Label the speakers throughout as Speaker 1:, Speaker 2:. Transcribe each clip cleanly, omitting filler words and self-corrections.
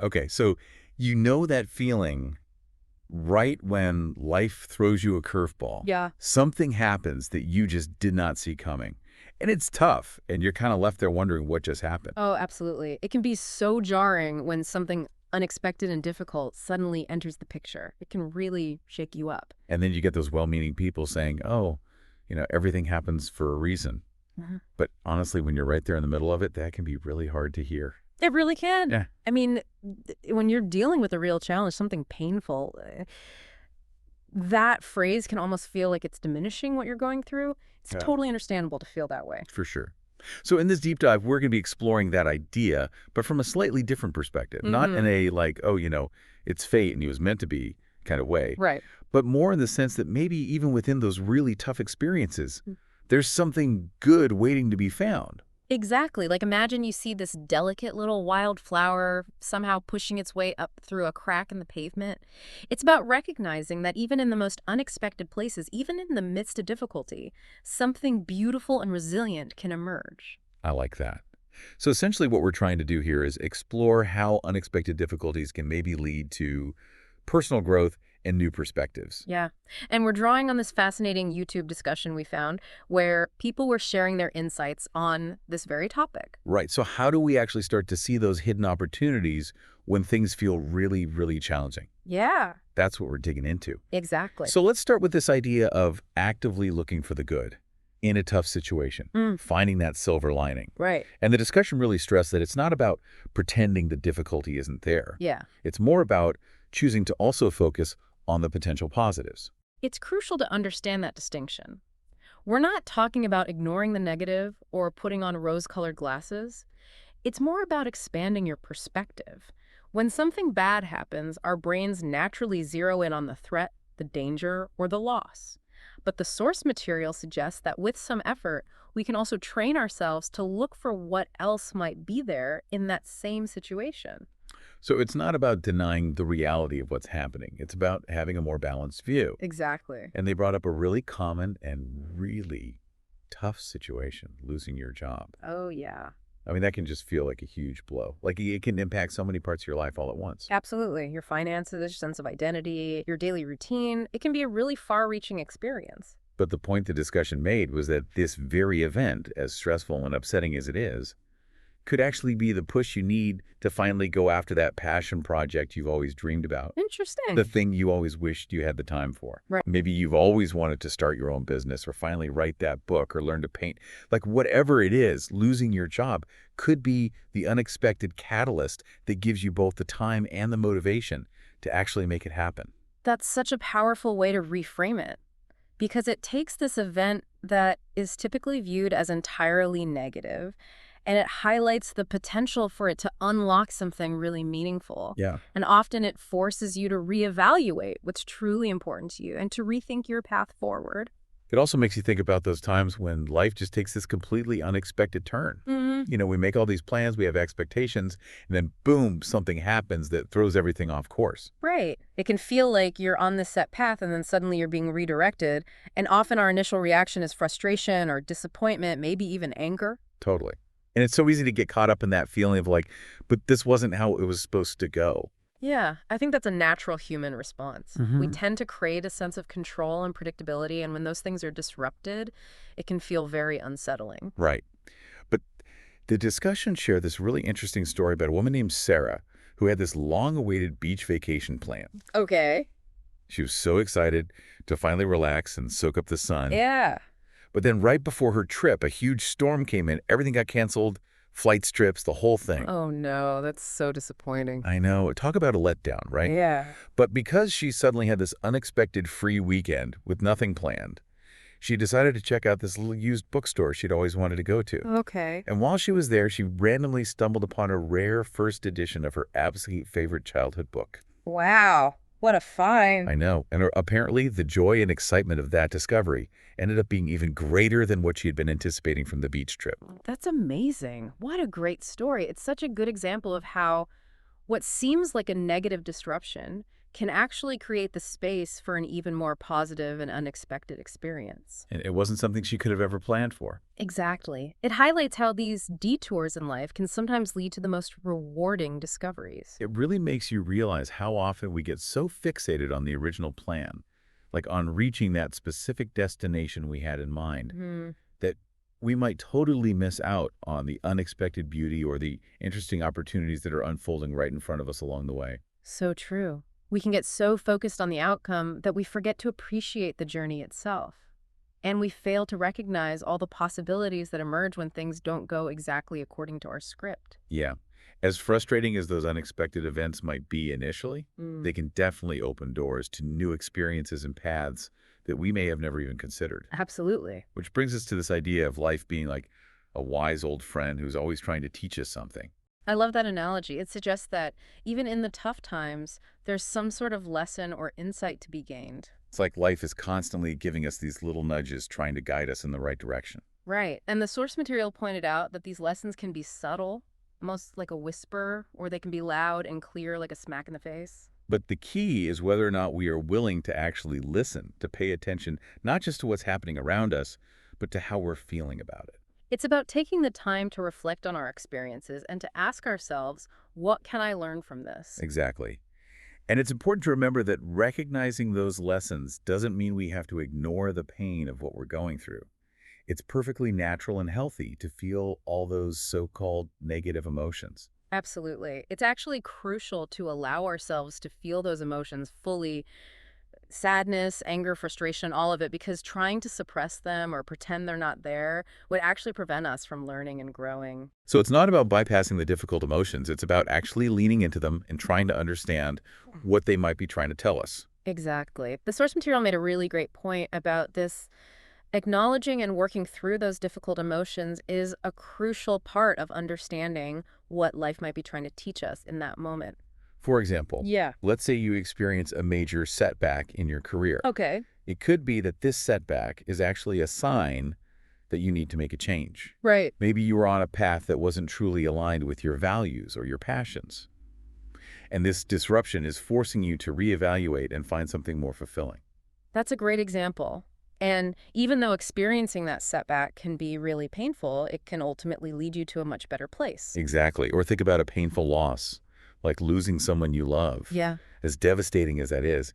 Speaker 1: Okay, so you know that feeling right when life throws you a curveball.
Speaker 2: Yeah.
Speaker 1: Something happens that you just did not see coming. And it's tough, and you're kind of left there wondering what just happened.
Speaker 2: Oh, absolutely. It can be so jarring when something unexpected and difficult suddenly enters the picture. It can really shake you up.
Speaker 1: And then you get those well-meaning people saying, oh, everything happens for a reason.
Speaker 2: Mhm.
Speaker 1: But honestly, when you're right there in the middle of it, that can be really hard to hear.
Speaker 2: It really can.
Speaker 1: Yeah.
Speaker 2: I mean, when you're dealing with a real challenge, something painful, that phrase can almost feel like it's diminishing what you're going through. It's
Speaker 1: Yeah.
Speaker 2: totally understandable to feel that way.
Speaker 1: For sure. So in this deep dive, we're going to be exploring that idea, but from a slightly different perspective. Not in a like, oh, it's fate and he was meant to be kind of way,
Speaker 2: Right.
Speaker 1: but more in the sense that maybe even within those really tough experiences, there's something good waiting to be found.
Speaker 2: Exactly. Like imagine you see this delicate little wildflower somehow pushing its way up through a crack in the pavement. It's about recognizing that even in the most unexpected places, even in the midst of difficulty, something beautiful and resilient can emerge.
Speaker 1: I like that. So essentially what we're trying to do here is explore how unexpected difficulties can maybe lead to personal growth and new perspectives.
Speaker 2: Yeah. And we're drawing on this fascinating YouTube discussion we found where people were sharing their insights on this very topic.
Speaker 1: Right. So how do we actually start to see those hidden opportunities when things feel really, really challenging?
Speaker 2: Yeah,
Speaker 1: That's what we're digging into.
Speaker 2: exactly.
Speaker 1: So let's start with this idea of actively looking for the good in a tough situation, finding that silver lining.
Speaker 2: Right.
Speaker 1: And the discussion really stressed that it's not about pretending the difficulty isn't there.
Speaker 2: Yeah.
Speaker 1: It's more about choosing to also focus on the potential positives.
Speaker 2: It's crucial to understand that distinction. We're not talking about ignoring the negative or putting on rose-colored glasses. It's more about expanding your perspective. When something bad happens, our brains naturally zero in on the threat, the danger, or the loss. But the source material suggests that with some effort, we can also train ourselves to look for what else might be there in that same situation.
Speaker 1: So it's not about denying the reality of what's happening. It's about having a more balanced view.
Speaker 2: Exactly.
Speaker 1: And they brought up a really common and really tough situation, losing your job.
Speaker 2: Oh, yeah.
Speaker 1: I mean, that can just feel like a huge blow. Like it can impact so many parts of your life all at once.
Speaker 2: Absolutely. Your finances, your sense of identity, your daily routine. It can be a really far-reaching experience.
Speaker 1: But the point the discussion made was that this very event, as stressful and upsetting as it is, could actually be the push you need to finally go after that passion project you've always dreamed about.
Speaker 2: Interesting.
Speaker 1: The thing you always wished you had the time for.
Speaker 2: Right.
Speaker 1: Maybe you've always wanted to start your own business or finally write that book or learn to paint. Like whatever it is, losing your job could be the unexpected catalyst that gives you both the time and the motivation to actually make it happen.
Speaker 2: That's such a powerful way to reframe it, because it takes this event that is typically viewed as entirely negative, and it highlights the potential for it to unlock something really meaningful.
Speaker 1: Yeah.
Speaker 2: And often it forces you to reevaluate what's truly important to you and to rethink your path forward.
Speaker 1: It also makes you think about those times when life just takes this completely unexpected turn. We make all these plans, we have expectations, and then boom, something happens that throws everything off course.
Speaker 2: Right. It can feel like you're on this set path and then suddenly you're being redirected. And often our initial reaction is frustration or disappointment, maybe even anger.
Speaker 1: Totally. And it's so easy to get caught up in that feeling of like, but this wasn't how it was supposed to go.
Speaker 2: Yeah, I think that's a natural human response. We tend to create a sense of control and predictability, and when those things are disrupted, it can feel very unsettling.
Speaker 1: Right. But the discussion shared this really interesting story about a woman named Sarah who had this long-awaited beach vacation plan.
Speaker 2: Okay.
Speaker 1: She was so excited to finally relax and soak up the sun.
Speaker 2: Yeah.
Speaker 1: But then right before her trip, a huge storm came in. Everything got canceled, flight strips, the whole thing.
Speaker 2: Oh, no, that's so disappointing.
Speaker 1: I know. Talk about a letdown, right?
Speaker 2: Yeah.
Speaker 1: But because she suddenly had this unexpected free weekend with nothing planned, she decided to check out this little used bookstore she'd always wanted to go to.
Speaker 2: Okay.
Speaker 1: And while she was there, she randomly stumbled upon a rare first edition of her absolute favorite childhood book.
Speaker 2: Wow. What a find.
Speaker 1: I know. And apparently the joy and excitement of that discovery ended up being even greater than what she had been anticipating from the beach trip.
Speaker 2: That's amazing. What a great story. It's such a good example of how what seems like a negative disruption can actually create the space for an even more positive and unexpected experience.
Speaker 1: And it wasn't something she could have ever planned for.
Speaker 2: Exactly. It highlights how these detours in life can sometimes lead to the most rewarding discoveries.
Speaker 1: It really makes you realize how often we get so fixated on the original plan, like on reaching that specific destination we had in mind,
Speaker 2: Hmm.
Speaker 1: that we might totally miss out on the unexpected beauty or the interesting opportunities that are unfolding right in front of us along the way.
Speaker 2: So true. We can get so focused on the outcome that we forget to appreciate the journey itself. And we fail to recognize all the possibilities that emerge when things don't go exactly according to our script.
Speaker 1: Yeah. As frustrating as those unexpected events might be initially,
Speaker 2: Mm.
Speaker 1: they can definitely open doors to new experiences and paths that we may have never even considered.
Speaker 2: Absolutely.
Speaker 1: Which brings us to this idea of life being like a wise old friend who's always trying to teach us something.
Speaker 2: I love that analogy. It suggests that even in the tough times, there's some sort of lesson or insight to be gained.
Speaker 1: It's like life is constantly giving us these little nudges trying to guide us in the right direction.
Speaker 2: Right. And the source material pointed out that these lessons can be subtle, almost like a whisper, or they can be loud and clear like a smack in the face.
Speaker 1: But the key is whether or not we are willing to actually listen, to pay attention, not just to what's happening around us, but to how we're feeling about it.
Speaker 2: It's about taking the time to reflect on our experiences and to ask ourselves, what can I learn from this?
Speaker 1: Exactly. And it's important to remember that recognizing those lessons doesn't mean we have to ignore the pain of what we're going through. It's perfectly natural and healthy to feel all those so-called negative emotions.
Speaker 2: Absolutely. It's actually crucial to allow ourselves to feel those emotions fully, sadness, anger, frustration, all of it, because trying to suppress them or pretend they're not there would actually prevent us from learning and growing.
Speaker 1: So it's not about bypassing the difficult emotions. It's about actually leaning into them and trying to understand what they might be trying to tell us.
Speaker 2: Exactly. The source material made a really great point about this. Acknowledging and working through those difficult emotions is a crucial part of understanding what life might be trying to teach us in that moment.
Speaker 1: For example,
Speaker 2: Yeah.
Speaker 1: let's say you experience a major setback in your career.
Speaker 2: Okay.
Speaker 1: It could be that this setback is actually a sign that you need to make a change.
Speaker 2: Right.
Speaker 1: Maybe you were on a path that wasn't truly aligned with your values or your passions. And this disruption is forcing you to reevaluate and find something more fulfilling.
Speaker 2: That's a great example. And even though experiencing that setback can be really painful, it can ultimately lead you to a much better place.
Speaker 1: Exactly. Or think about a painful loss, like losing someone you love.
Speaker 2: Yeah.
Speaker 1: As devastating as that is,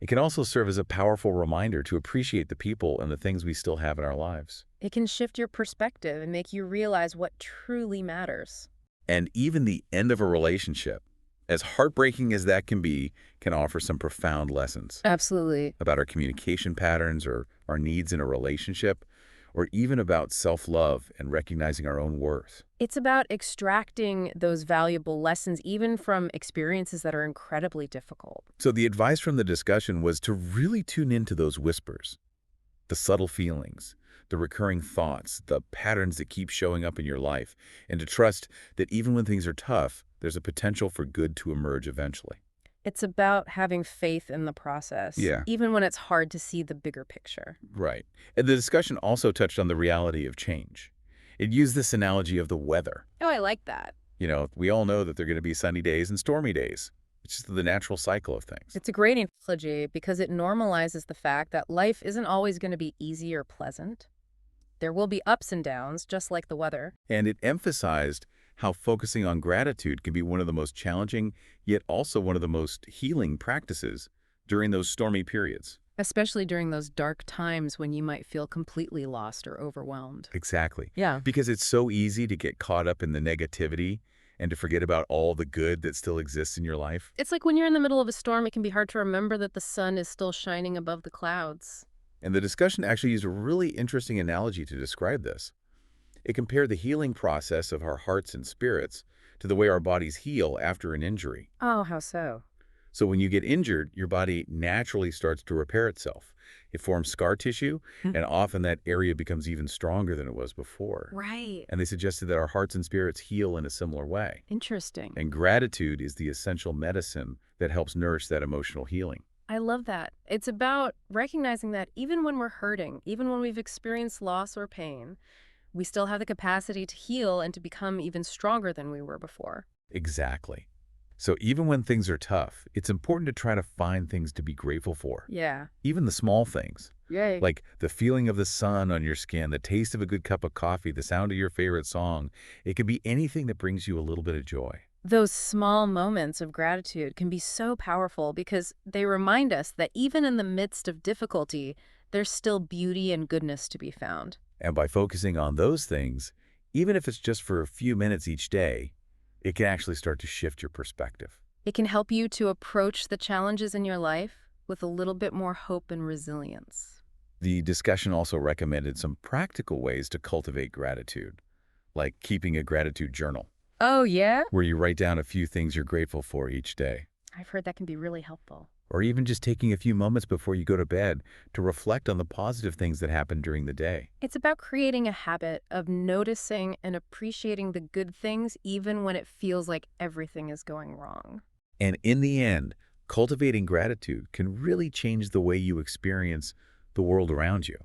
Speaker 1: it can also serve as a powerful reminder to appreciate the people and the things we still have in our lives.
Speaker 2: It can shift your perspective and make you realize what truly matters.
Speaker 1: And even the end of a relationship, as heartbreaking as that can offer some profound lessons
Speaker 2: Absolutely.
Speaker 1: about our communication patterns or our needs in a relationship, or even about self-love and recognizing our own worth.
Speaker 2: It's about extracting those valuable lessons even from experiences that are incredibly difficult.
Speaker 1: So the advice from the discussion was to really tune into those whispers, the subtle feelings, the recurring thoughts, the patterns that keep showing up in your life, and to trust that even when things are tough, there's a potential for good to emerge eventually.
Speaker 2: It's about having faith in the process,
Speaker 1: Yeah.
Speaker 2: even when it's hard to see the bigger picture.
Speaker 1: Right. And the discussion also touched on the reality of change. It used this analogy of the weather.
Speaker 2: Oh, I like that.
Speaker 1: You know, we all know that there are going to be sunny days and stormy days. It's just the natural cycle of things.
Speaker 2: It's a great analogy because it normalizes the fact that life isn't always going to be easy or pleasant. There will be ups and downs, just like the weather.
Speaker 1: And it emphasized how focusing on gratitude can be one of the most challenging, yet also one of the most healing practices during those stormy periods.
Speaker 2: Especially during those dark times when you might feel completely lost or overwhelmed.
Speaker 1: Exactly.
Speaker 2: Yeah.
Speaker 1: Because it's so easy to get caught up in the negativity and to forget about all the good that still exists in your life.
Speaker 2: It's like when you're in the middle of a storm, it can be hard to remember that the sun is still shining above the clouds.
Speaker 1: And the discussion actually used a really interesting analogy to describe this. It compared the healing process of our hearts and spirits to the way our bodies heal after an injury.
Speaker 2: Oh, how so?
Speaker 1: So when you get injured, your body naturally starts to repair itself. It forms scar tissue, and often that area becomes even stronger than it was before.
Speaker 2: Right.
Speaker 1: And they suggested that our hearts and spirits heal in a similar way.
Speaker 2: Interesting.
Speaker 1: And gratitude is the essential medicine that helps nourish that emotional healing.
Speaker 2: I love that. It's about recognizing that even when we're hurting, even when we've experienced loss or pain, we still have the capacity to heal and to become even stronger than we were before.
Speaker 1: Exactly. So even when things are tough, it's important to try to find things to be grateful for,
Speaker 2: Yeah.
Speaker 1: even the small things.
Speaker 2: Yay.
Speaker 1: Like the feeling of the sun on your skin, the taste of a good cup of coffee, the sound of your favorite song. It could be anything that brings you a little bit of joy.
Speaker 2: Those small moments of gratitude can be so powerful because they remind us that even in the midst of difficulty, there's still beauty and goodness to be found.
Speaker 1: And by focusing on those things, even if it's just for a few minutes each day, it can actually start to shift your perspective.
Speaker 2: It can help you to approach the challenges in your life with a little bit more hope and resilience.
Speaker 1: The discussion also recommended some practical ways to cultivate gratitude, like keeping a gratitude journal,
Speaker 2: Oh, yeah?
Speaker 1: where you write down a few things you're grateful for each day,
Speaker 2: I've heard that can be really helpful.
Speaker 1: or even just taking a few moments before you go to bed to reflect on the positive things that happened during the day.
Speaker 2: It's about creating a habit of noticing and appreciating the good things even when it feels like everything is going wrong.
Speaker 1: And in the end, cultivating gratitude can really change the way you experience the world around you.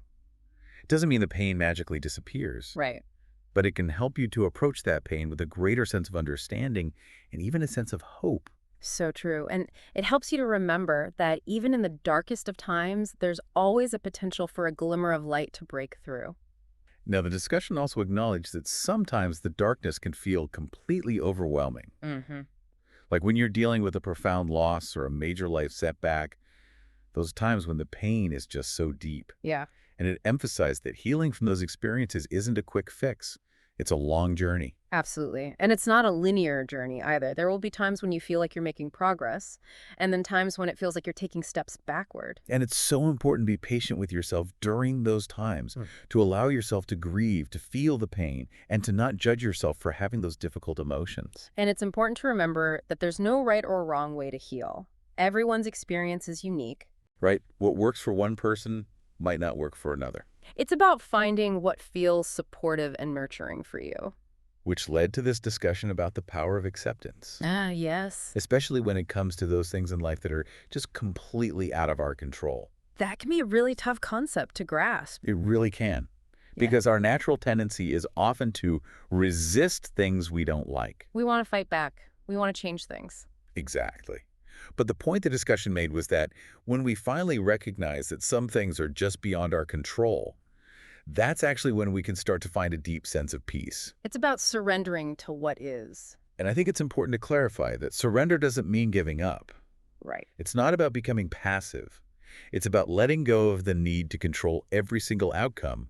Speaker 1: It doesn't mean the pain magically disappears,
Speaker 2: Right.
Speaker 1: but it can help you to approach that pain with a greater sense of understanding and even a sense of hope.
Speaker 2: So true. And it helps you to remember that even in the darkest of times, there's always a potential for a glimmer of light to break through.
Speaker 1: Now, the discussion also acknowledged that sometimes the darkness can feel completely overwhelming.
Speaker 2: Mm-hmm.
Speaker 1: Like when you're dealing with a profound loss or a major life setback, those times when the pain is just so deep.
Speaker 2: Yeah.
Speaker 1: And it emphasized that healing from those experiences isn't a quick fix. It's a long journey.
Speaker 2: Absolutely. And it's not a linear journey either. There will be times when you feel like you're making progress, and then times when it feels like you're taking steps backward.
Speaker 1: And it's so important to be patient with yourself during those times, to allow yourself to grieve, to feel the pain, and to not judge yourself for having those difficult emotions.
Speaker 2: And it's important to remember that there's no right or wrong way to heal. Everyone's experience is unique.
Speaker 1: Right? What works for one person might not work for another.
Speaker 2: It's about finding what feels supportive and nurturing for you.
Speaker 1: Which led to this discussion about the power of acceptance,
Speaker 2: Ah, yes.
Speaker 1: especially when it comes to those things in life that are just completely out of our control.
Speaker 2: That can be a really tough concept to grasp.
Speaker 1: It really can.
Speaker 2: Yeah.
Speaker 1: Because our natural tendency is often to resist things we don't like.
Speaker 2: We want to fight back. We want to change things.
Speaker 1: Exactly. But the point the discussion made was that when we finally recognize that some things are just beyond our control, that's actually when we can start to find a deep sense of peace.
Speaker 2: It's about surrendering to what is.
Speaker 1: And I think it's important to clarify that surrender doesn't mean giving up.
Speaker 2: Right.
Speaker 1: It's not about becoming passive. It's about letting go of the need to control every single outcome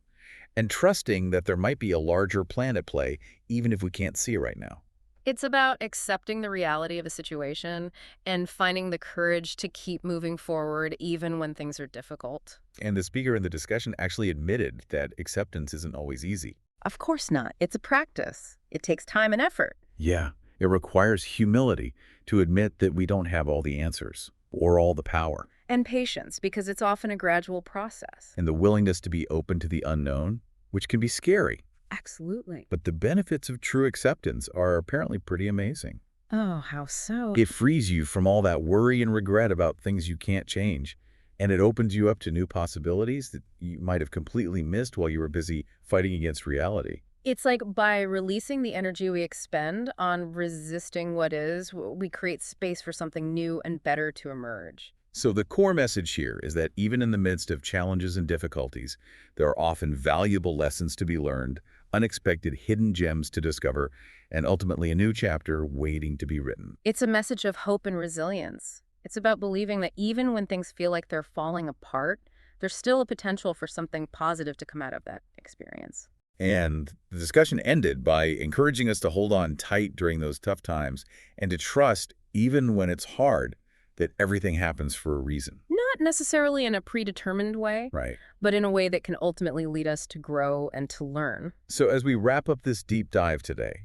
Speaker 1: and trusting that there might be a larger plan at play, even if we can't see it right now.
Speaker 2: It's about accepting the reality of a situation and finding the courage to keep moving forward even when things are difficult.
Speaker 1: And the speaker in the discussion actually admitted that acceptance isn't always easy.
Speaker 2: Of course not. It's a practice. It takes time and effort.
Speaker 1: Yeah, it requires humility to admit that we don't have all the answers or all the power.
Speaker 2: And patience, because it's often a gradual process.
Speaker 1: And the willingness to be open to the unknown, which can be scary.
Speaker 2: Absolutely.
Speaker 1: But the benefits of true acceptance are apparently pretty amazing.
Speaker 2: Oh, how so?
Speaker 1: It frees you from all that worry and regret about things you can't change, and it opens you up to new possibilities that you might have completely missed while you were busy fighting against reality.
Speaker 2: It's like by releasing the energy we expend on resisting what is, we create space for something new and better to emerge.
Speaker 1: So the core message here is that even in the midst of challenges and difficulties, there are often valuable lessons to be learned, unexpected hidden gems to discover, and ultimately a new chapter waiting to be written.
Speaker 2: It's a message of hope and resilience. It's about believing that even when things feel like they're falling apart, there's still a potential for something positive to come out of that experience.
Speaker 1: And the discussion ended by encouraging us to hold on tight during those tough times and to trust, even when it's hard, that everything happens for a reason.
Speaker 2: Not necessarily in a predetermined way,
Speaker 1: Right.
Speaker 2: but in a way that can ultimately lead us to grow and to learn.
Speaker 1: So as we wrap up this deep dive today,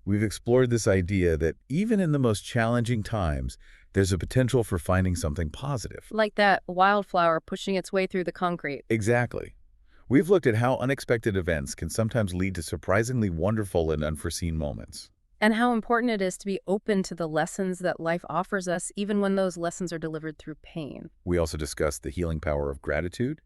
Speaker 1: we've explored this idea that even in the most challenging times, there's a potential for finding something positive.
Speaker 2: Like that wildflower pushing its way through the concrete.
Speaker 1: Exactly. We've looked at how unexpected events can sometimes lead to surprisingly wonderful and unforeseen moments.
Speaker 2: And how important it is to be open to the lessons that life offers us, even when those lessons are delivered through pain.
Speaker 1: We also discussed the healing power of gratitude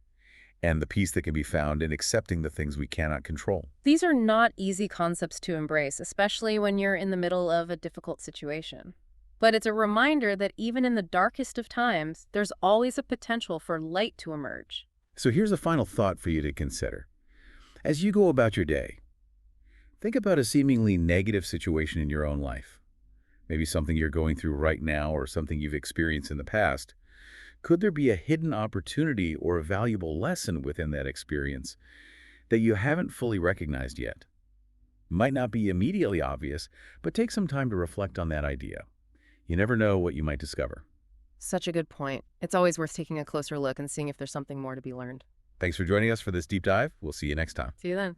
Speaker 1: and the peace that can be found in accepting the things we cannot control.
Speaker 2: These are not easy concepts to embrace, especially when you're in the middle of a difficult situation. But it's a reminder that even in the darkest of times, there's always a potential for light to emerge.
Speaker 1: So here's a final thought for you to consider. As you go about your day, think about a seemingly negative situation in your own life. Maybe something you're going through right now or something you've experienced in the past. Could there be a hidden opportunity or a valuable lesson within that experience that you haven't fully recognized yet? Might not be immediately obvious, but take some time to reflect on that idea. You never know what you might discover.
Speaker 2: Such a good point. It's always worth taking a closer look and seeing if there's something more to be learned.
Speaker 1: Thanks for joining us for this deep dive. We'll see you next time.
Speaker 2: See you then.